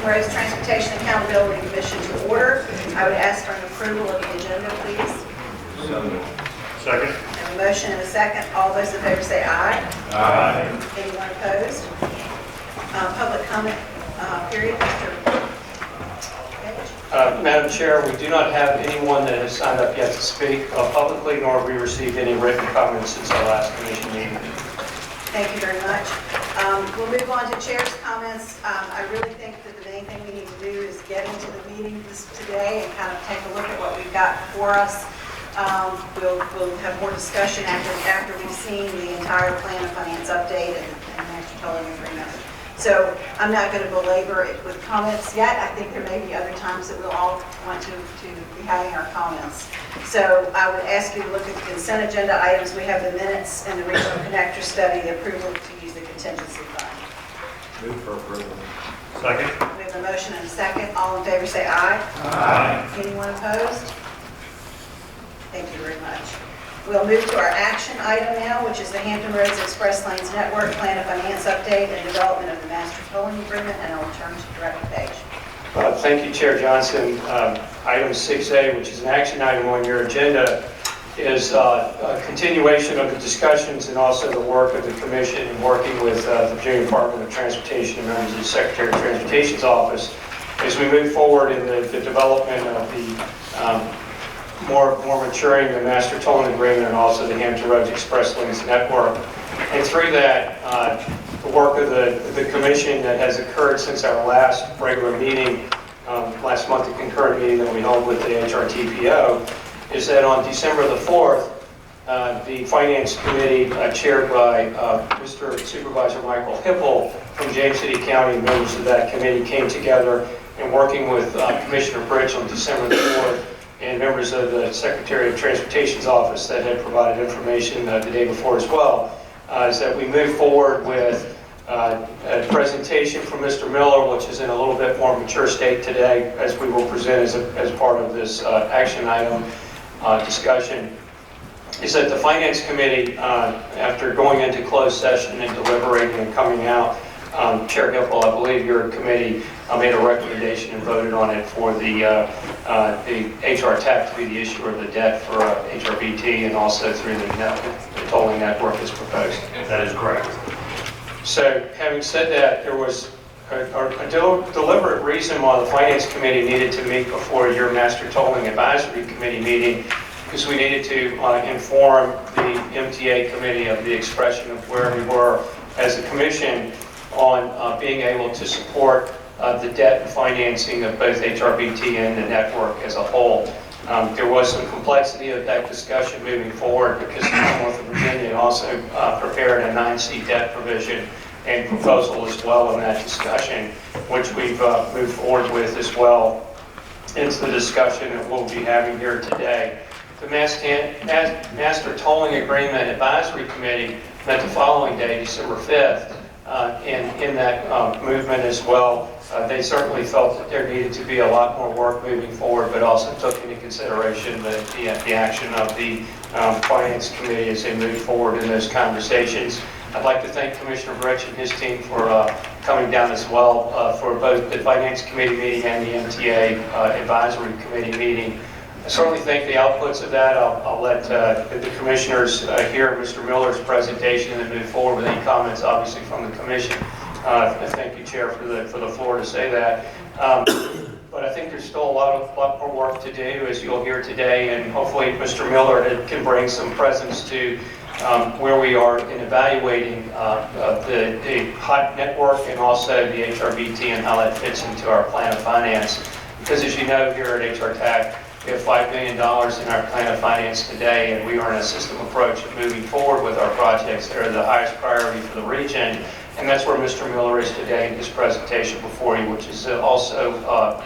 Roads Transportation Accountability Commission to order. I would ask for an approval of the agenda, please. Second. I have a motion and a second. All those in favor say aye. Aye. Anyone opposed? Public comment period. Mr. Page. Madam Chair, we do not have anyone that has signed up yet to speak publicly, nor have we received any written comments since our last commission meeting. Thank you very much. We'll move on to chair's comments. I really think that the main thing we need to do is get into the meeting today and kind of take a look at what we've got before us. We'll have more discussion after we've seen the entire plan of finance update and master tolling agreement. So I'm not going to belabor it with comments yet. I think there may be other times that we'll all want to be having our comments. So I would ask you to look at the consent agenda items. We have the minutes and the regional connector study, the approval to use the contingency fund. Move for approval. Second. We have a motion and a second. All in favor say aye. Aye. Anyone opposed? Thank you very much. We'll move to our action item now, which is the Hampton Roads Express Lanes Network Plan of Finance Update and Development of the Master Tolling Agreement, and I'll turn to Director Page. Thank you, Chair Johnson. Item 6A, which is an action item on your agenda, is a continuation of the discussions and also the work of the Commission in working with the Virginia Department of Transportation and members of the Secretary of Transportation's office as we move forward in the development of the more maturing the Master Tolling Agreement and also the Hampton Roads Express Lanes Network. And through that, the work of the Commission that has occurred since our last regular meeting, last month, the concurrent meeting that we held with the HRTPO, is that on December the 4th, the Finance Committee, chaired by Mr. Supervisor Michael Hipple from James City County, members of that committee came together and working with Commissioner Bridge on December the 4th, and members of the Secretary of Transportation's office that had provided information the day before as well, is that we move forward with a presentation from Mr. Miller, which is in a little bit more mature state today, as we will present as part of this action item discussion, is that the Finance Committee, after going into closed session and deliberating and coming out, Chair Hipple, I believe your committee made a recommendation and voted on it for the Hrtac to be the issuer of the debt for HRBT and also through the tolling network as proposed. That is correct. So having said that, there was a deliberate reason why the Finance Committee needed to meet before your Master Tolling Advisory Committee meeting, because we needed to inform the MTA Committee of the expression of where we were as a commission on being able to support the debt and financing of both HRBT and the network as a whole. There was some complexity of that discussion moving forward because the Commonwealth of Virginia also prepared a 9C debt provision and proposal as well in that discussion, which we've moved forward with as well into the discussion that we'll be having here today. The Master Tolling Agreement Advisory Committee met the following day, December 5th, and in that movement as well, they certainly felt that there needed to be a lot more work moving forward, but also took into consideration the action of the Finance Committee as they moved forward in those conversations. I'd like to thank Commissioner Rich and his team for coming down as well for both the Finance Committee meeting and the MTA Advisory Committee meeting. I certainly thank the outputs of that. I'll let the commissioners hear Mr. Miller's presentation and then move forward with any comments, obviously, from the commission. Thank you, Chair, for the floor to say that. But I think there's still a lot more work to do, as you'll hear today, and hopefully Mr. Miller can bring some presence to where we are in evaluating the HOT network and also the HRBT and how that fits into our plan of finance. Because as you know, here at Hrtac, we have $5 million in our plan of finance today, and we are in a system approach of moving forward with our projects that are the highest priority for the region. And that's where Mr. Miller is today in his presentation before you, which is also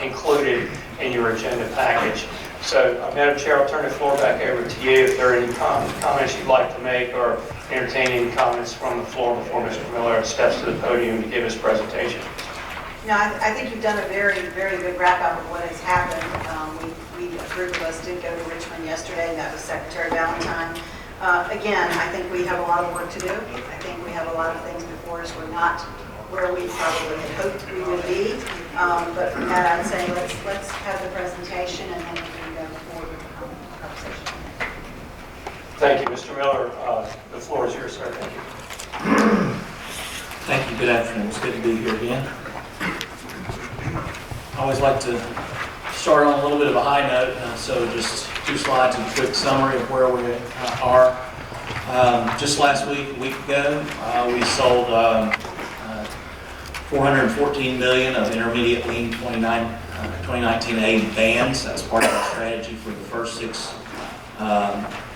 included in your agenda package. So, Madam Chair, I'll turn the floor back over to you if there are any comments you'd like to make or entertain any comments from the floor before Mr. Miller steps to the podium to give his presentation. No, I think you've done a very, very good wrap-up of what has happened. A group of us did go to Richmond yesterday, and that was Secretary Valentine. Again, I think we have a lot of work to do. I think we have a lot of things before us. We're not where we probably had hoped we would be. But from that, I'd say let's have the presentation and then we can go forward with the conversation. Thank you, Mr. Miller. The floor is yours, sir. Thank you. Thank you. Good afternoon. It's good to be here again. I always like to start on a little bit of a high note, so just 2 slides and a quick summary of where we are. Just last week, a week ago, we sold $414 million of intermediate lean 2019A vans. That's part of our strategy for the first 6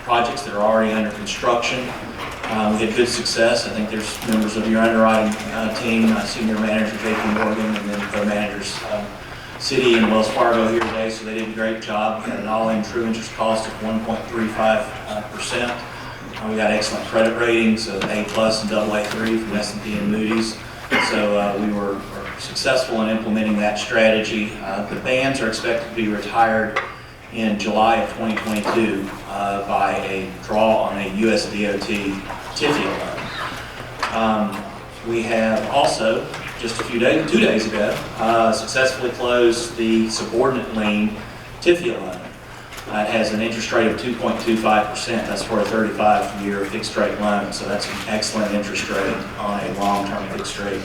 projects that are already under construction. We had good success. I think there's members of your underwriting team, Senior Manager JP Morgan, and then co-managers Citi and Wells Fargo here today, so they did a great job. We had an all-in true interest cost of 1.35%. We got excellent credit ratings of A+ and AA3 from S&P and Moody's. So we were successful in implementing that strategy. The vans are expected to be retired in July of 2022 by a draw on a US DOT TIFIA loan. We have also, just 2 days ago, successfully closed the subordinate lien TIFIA loan. It has an interest rate of 2.25%. That's for a 35-year fixed rate loan. So that's an excellent interest rate on a long-term fixed rate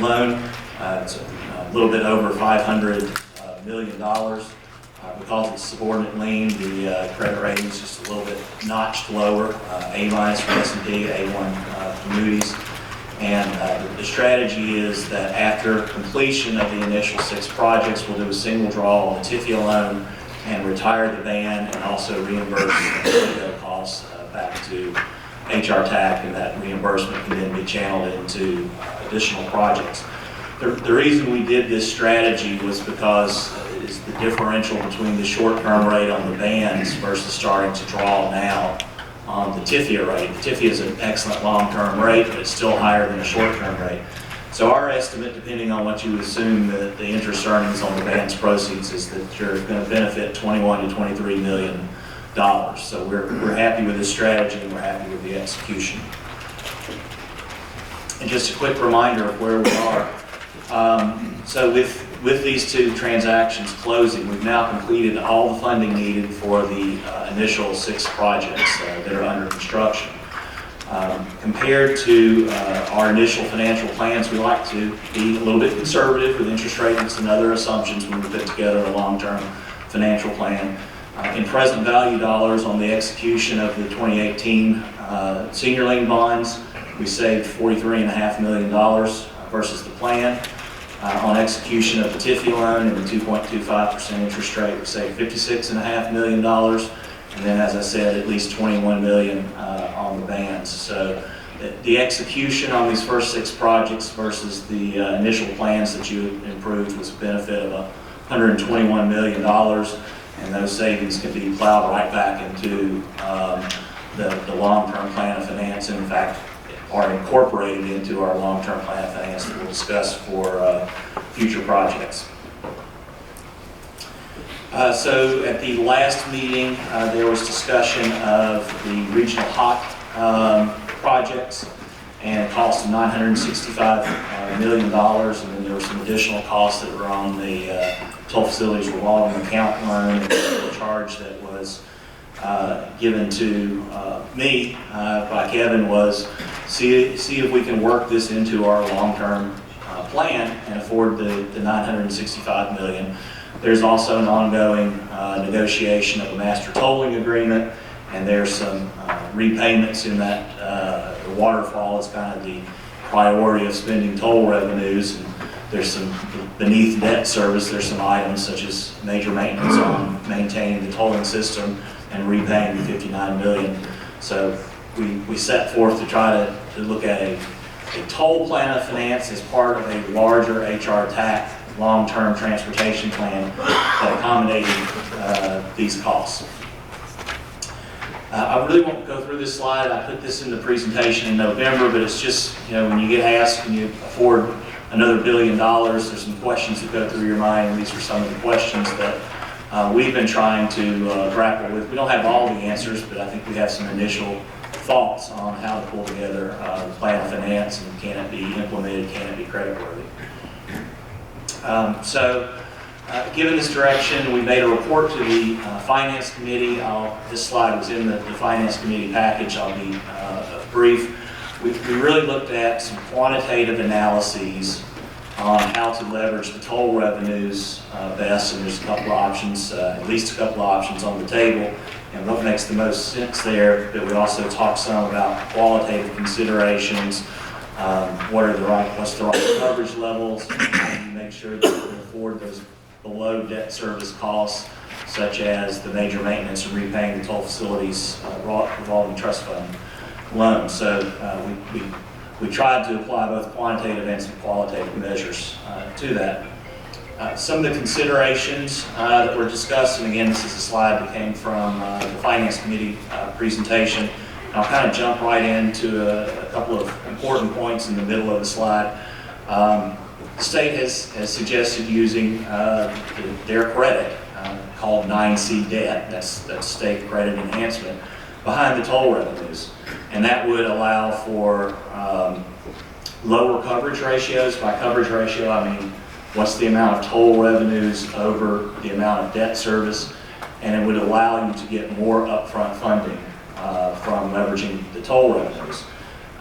loan. It's a little bit over $500 million. Because it's subordinate lien, the credit rating is just a little bit notched lower, A- from S&P, A1 from Moody's. And the strategy is that after completion of the initial 6 projects, we'll do a single draw on the TIFIA loan and retire the van and also reimburse the costs back to Hrtac, and that reimbursement can then be channeled into additional projects. The reason we did this strategy was because it's the differential between the short-term rate on the vans versus starting to draw now on the TIFIA rate. The TIFIA is an excellent long-term rate, but it's still higher than the short-term rate. So our estimate, depending on what you assume that the interest earnings on the vans proceeds, is that you're going to benefit $21 to $23 million. So we're happy with this strategy and we're happy with the execution. And just a quick reminder of where we are. So with these 2 transactions closing, we've now completed all the funding needed for the initial 6 projects that are under construction. Compared to our initial financial plans, we like to be a little bit conservative with interest rates and other assumptions when we put together a long-term financial plan. In present value dollars on the execution of the 2018 senior lien bonds, we saved $43.5 million versus the plan. On execution of the TIFIA loan and the 2.25% interest rate, we saved $56.5 million. And then, as I said, at least $21 million on the vans. So the execution on these first 6 projects versus the initial plans that you improved was a benefit of $121 million. And those savings can be plowed right back into the long-term plan of finance, and in fact are incorporated into our long-term plan of finance that we'll discuss for future projects. So at the last meeting, there was discussion of the regional HOT projects and a cost of $965 million, and then there were some additional costs that were on the toll facilities revolving account loan, and the charge that was given to me by Kevin was see if we can work this into our long-term plan and afford the $965 million. There's also an ongoing negotiation of a master tolling agreement, and there's some repayments in that. The waterfall is kind of the priority of spending toll revenues, and there's some beneath debt service. There's some items such as major maintenance on maintaining the tolling system and repaying the $59 million. So we set forth to try to look at a toll plan of finance as part of a larger Hrtac long-term transportation plan that accommodated these costs. I really won't go through this slide. I put this in the presentation in November, but it's just, when you get asked, can you afford another $1 billion, there's some questions that go through your mind, and these are some of the questions that we've been trying to grapple with. We don't have all the answers, but I think we have some initial thoughts on how to pull together the plan of finance, and can it be implemented, can it be creditworthy. Given this direction, we made a report to the Finance Committee. This slide was in the Finance Committee package. I'll be brief. We really looked at some quantitative analyses on how to leverage the toll revenues best, and there's a couple of options, at least a couple of options on the table, and what makes the most sense there. But we also talked some about qualitative considerations, what's the right coverage levels, and make sure that we can afford those below debt service costs, such as the major maintenance and repaying the toll facilities revolving trust fund loans. So we tried to apply both quantitative and some qualitative measures to that. Some of the considerations that were discussed, and again, this is a slide that came from the Finance Committee presentation. And I'll kind of jump right into a couple of important points in the middle of the slide. The state has suggested using their credit called 9C debt, that's state credit enhancement, behind the toll revenues. And that would allow for lower coverage ratios. By coverage ratio, I mean what's the amount of toll revenues over the amount of debt service, and it would allow you to get more upfront funding from leveraging the toll revenues.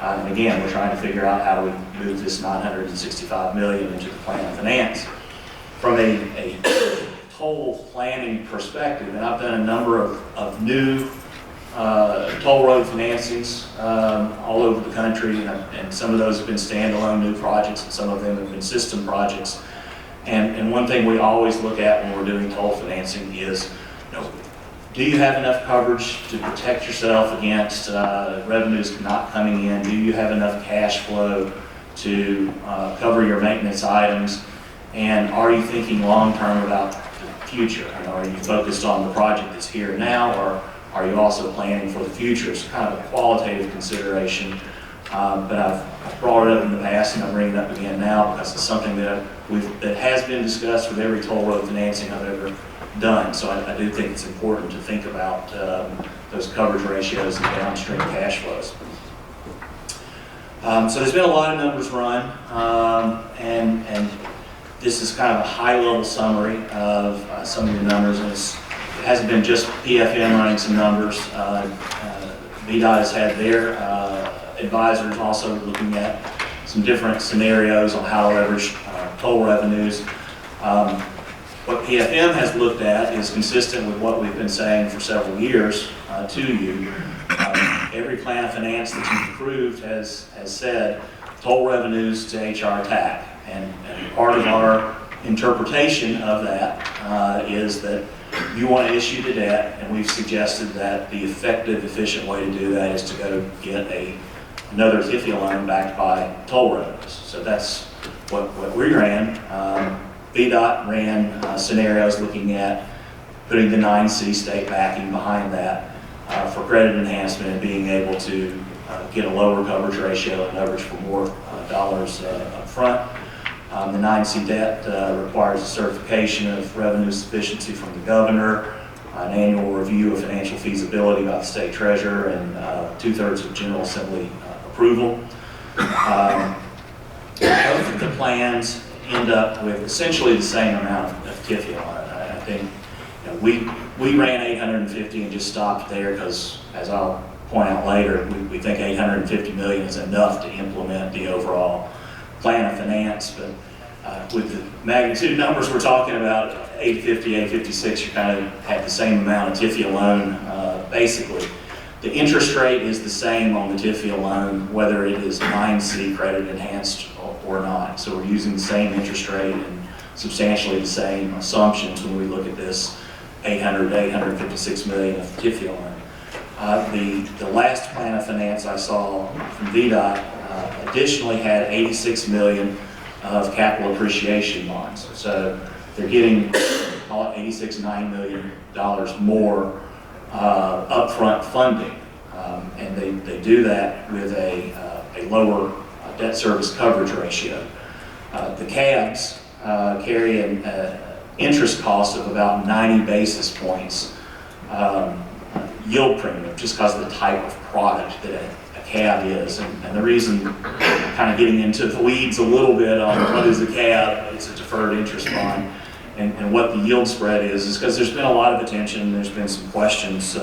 And again, we're trying to figure out how we move this $965 million into the plan of finance. From a toll planning perspective, and I've done a number of new toll road financings all over the country, and some of those have been standalone new projects, and some of them have been system projects. And one thing we always look at when we're doing toll financing is, do you have enough coverage to protect yourself against revenues not coming in? Do you have enough cash flow to cover your maintenance items? And are you thinking long-term about the future? Are you focused on the project that's here now, or are you also planning for the future? It's kind of a qualitative consideration, but I've brought it up in the past, and I'm bringing it up again now because it's something that has been discussed with every toll road financing I've ever done. So I do think it's important to think about those coverage ratios and downstream cash flows. So there's been a lot of numbers run, and this is kind of a high-level summary of some of the numbers, and it hasn't been just PFM running some numbers. VDOT has had their advisors also looking at some different scenarios on how to leverage toll revenues. What PFM has looked at is consistent with what we've been saying for several years to you. Every plan of finance that you've approved has said toll revenues to Hrtac. And part of our interpretation of that is that you want to issue the debt, and we've suggested that the effective, efficient way to do that is to go get another TIFIA loan backed by toll revenues. So that's what we ran. VDOT ran scenarios looking at putting the 9C state backing behind that for credit enhancement and being able to get a lower coverage ratio and leverage for more dollars up front. The 9C debt requires a certification of revenue sufficiency from the governor, an annual review of financial feasibility by the state treasurer, and 2/3 of General Assembly approval. Both of the plans end up with essentially the same amount of TIFIA on it. I think we ran 850 and just stopped there because, as I'll point out later, we think 850 million is enough to implement the overall plan of finance. But with the magnitude numbers we're talking about, 850, 856, you kind of have the same amount of TIFIA loan, basically. The interest rate is the same on the TIFIA loan, whether it is 9C credit enhanced or not. So we're using the same interest rate and substantially the same assumptions when we look at this 800 to 856 million of TIFIA loan. The last plan of finance I saw from VDOT additionally had 86 million of capital appreciation bonds. So they're getting, call it $86.9 million more upfront funding, and they do that with a lower debt service coverage ratio. The cabs carry an interest cost of about 90 basis points yield premium, just because of the type of product that a CAB is. And the reason, kind of getting into the weeds a little bit on what is a CAB, it's a deferred interest bond, and what the yield spread is because there's been a lot of attention, there's been some questions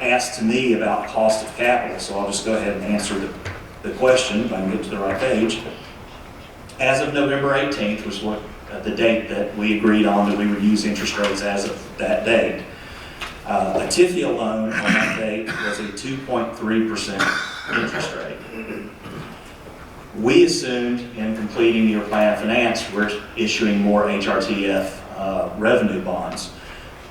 asked to me about cost of capital, so I'll just go ahead and answer the question if I can get to the right page. As of November 18th was what the date that we agreed on that we would use interest rates as of that date. A TIFIA loan on that date was a 2.3% interest rate. We assumed in completing your plan of finance, we're issuing more HRTF revenue bonds.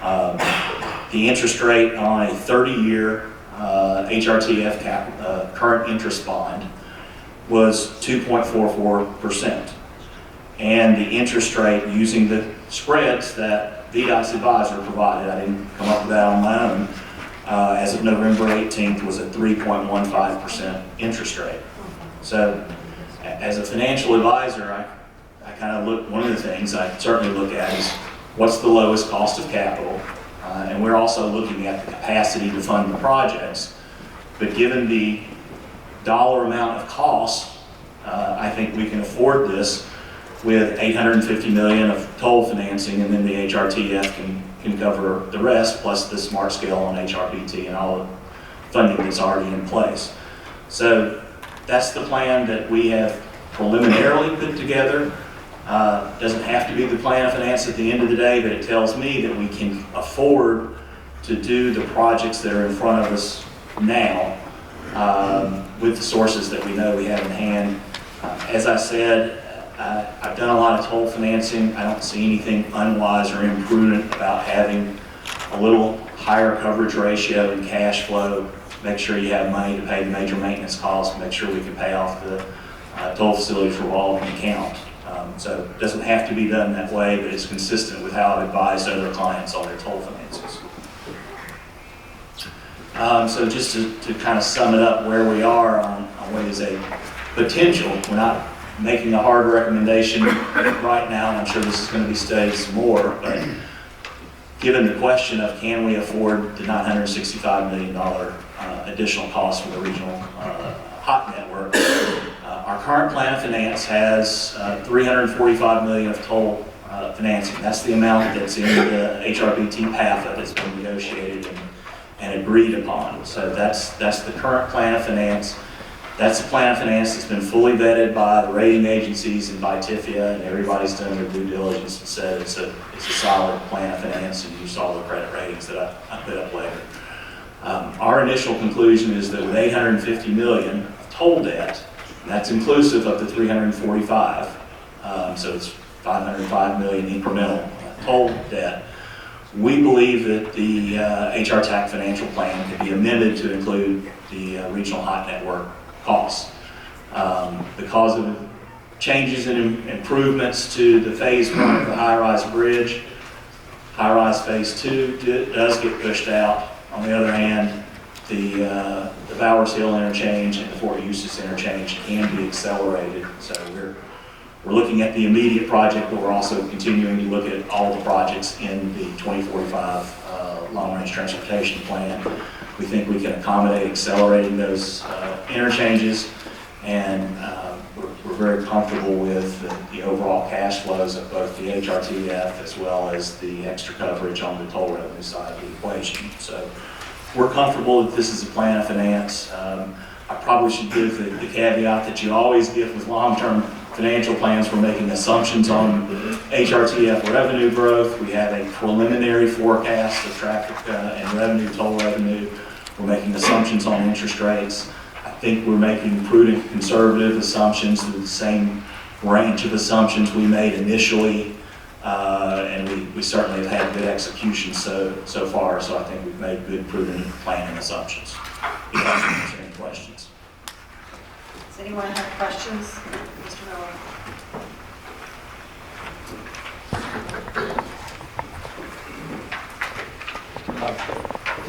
The interest rate on a 30-year HRTF current interest bond was 2.44%. And the interest rate using the spreads that VDOT's advisor provided, I didn't come up with that on my own, as of November 18th was a 3.15% interest rate. So as a financial advisor, I kind of look, one of the things I certainly look at is what's the lowest cost of capital, and we're also looking at the capacity to fund the projects. But given the dollar amount of cost, I think we can afford this with $850 million of toll financing, and then the HRTF can cover the rest, plus the smart scale on HRBT and all the funding that's already in place. So that's the plan that we have preliminarily put together. Doesn't have to be the plan of finance at the end of the day, but it tells me that we can afford to do the projects that are in front of us now with the sources that we know we have in hand. As I said, I've done a lot of toll financing. I don't see anything unwise or imprudent about having a little higher coverage ratio and cash flow. Make sure you have money to pay the major maintenance costs, make sure we can pay off the toll facilities revolving account. So it doesn't have to be done that way, but it's consistent with how I've advised other clients on their toll finances. So just to kind of sum it up where we are on what is a potential, we're not making a hard recommendation right now, and I'm sure this is going to be studied some more, but given the question of can we afford the $965 million additional cost for the regional hot network, our current plan of finance has $345 million of toll financing. That's the amount that's in the HRBT PAFA that's been negotiated and agreed upon. So that's the current plan of finance. That's a plan of finance that's been fully vetted by the rating agencies and by TIFIA, and everybody's done their due diligence and said it's a solid plan of finance, and you saw the credit ratings that I put up later. Our initial conclusion is that with $850 million of toll debt, and that's inclusive of the 345, so it's $505 million incremental toll debt. We believe that the Hrtac financial plan could be amended to include the regional hot network costs. Because of changes and improvements to the phase 1 of the high-rise bridge, high-rise phase 2 does get pushed out. On the other hand, the Bowers Hill interchange and the Fort Eustis interchange can be accelerated. So we're looking at the immediate project, but we're also continuing to look at all the projects in the 2045 long-range transportation plan. We think we can accommodate accelerating those interchanges, and we're very comfortable with the overall cash flows of both the HRTF as well as the extra coverage on the toll revenue side of the equation. So we're comfortable that this is a plan of finance. I probably should give the caveat that you always give with long-term financial plans. We're making assumptions on HRTF revenue growth. We have a preliminary forecast of traffic and revenue, toll revenue. We're making assumptions on interest rates. I think we're making prudent, conservative assumptions with the same range of assumptions we made initially, and we certainly have had good execution so far, so I think we've made good, prudent planning assumptions. If you have any questions. Does anyone have questions? Mr. Miller?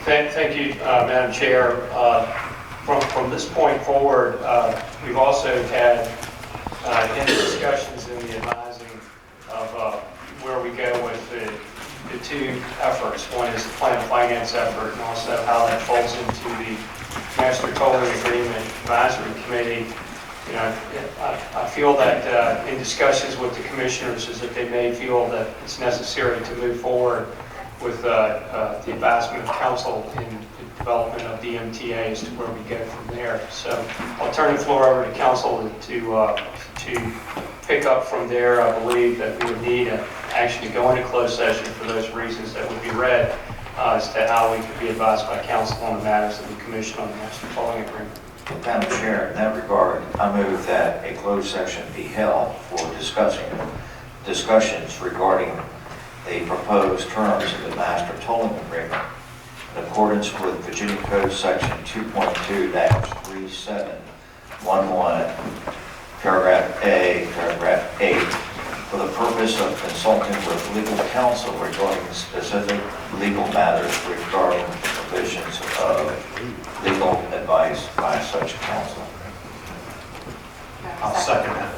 Thank you, Madam Chair. From this point forward, we've also had in the discussions in the advising of where we go with the two efforts. One is the plan of finance effort, and also how that folds into the Master Tolling Agreement Advisory Committee, you know, I feel that in discussions with the commissioners is that they may feel that it's necessary to move forward with the advisement of council in the development of the MTA as to where we go from there. So I'll turn the floor over to council to pick up from there. I believe that we would need to actually go into closed session for those reasons that would be read as to how we could be advised by council on the matters of the commission on the master tolling agreement. Madam Chair, in that regard, I move that a closed session be held for discussions regarding the proposed terms of the master tolling agreement in accordance with Virginia Code Section 2.2-3711, Paragraph A, Paragraph 8, for the purpose of consulting with legal counsel regarding specific legal matters regarding the provisions of legal advice by such counsel. I'll second that.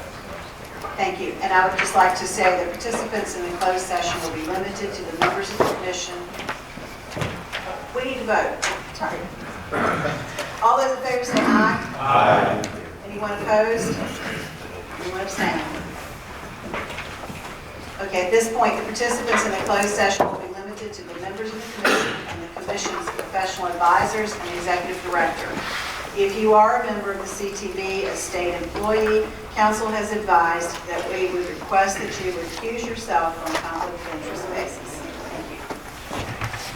Thank you. And I would just like to say that participants in the closed session will be limited to the members of the commission. We need to vote. Sorry. All those in favor say aye. Aye. Anyone opposed? Anyone abstaining? Okay, at this point, the participants in the closed session will be limited to the members of the commission and the commission's professional advisors and the executive director. If you are a member of the CTV, a state employee, council has advised that we would request that you recuse yourself on a conflict of interest basis.